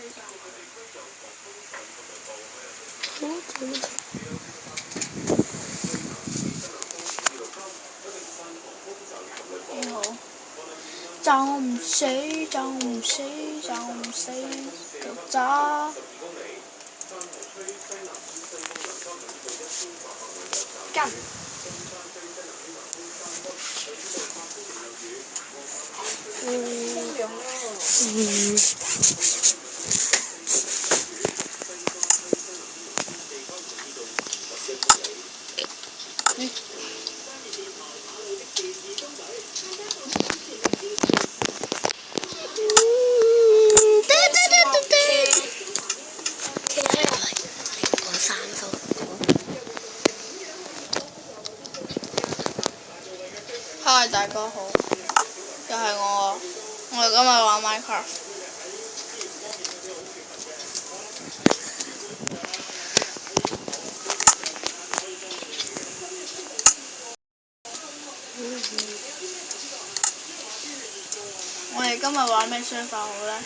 幾好。就唔死，就唔死，就唔死，就渣。跟。嗨，大家好，又係我哋今日玩 Minecraft。我哋今日玩咩商法好呢？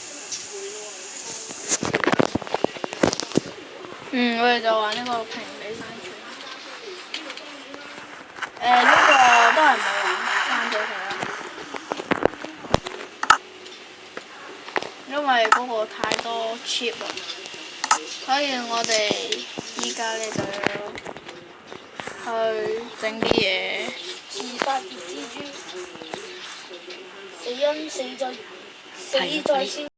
我哋就玩呢個平地生存。呢個都係唔好玩，刪咗佢啦。因為嗰個太多 cheap 啦，所以我哋依家呢就要去整啲嘢。自殺別蜘蛛，死因死在先。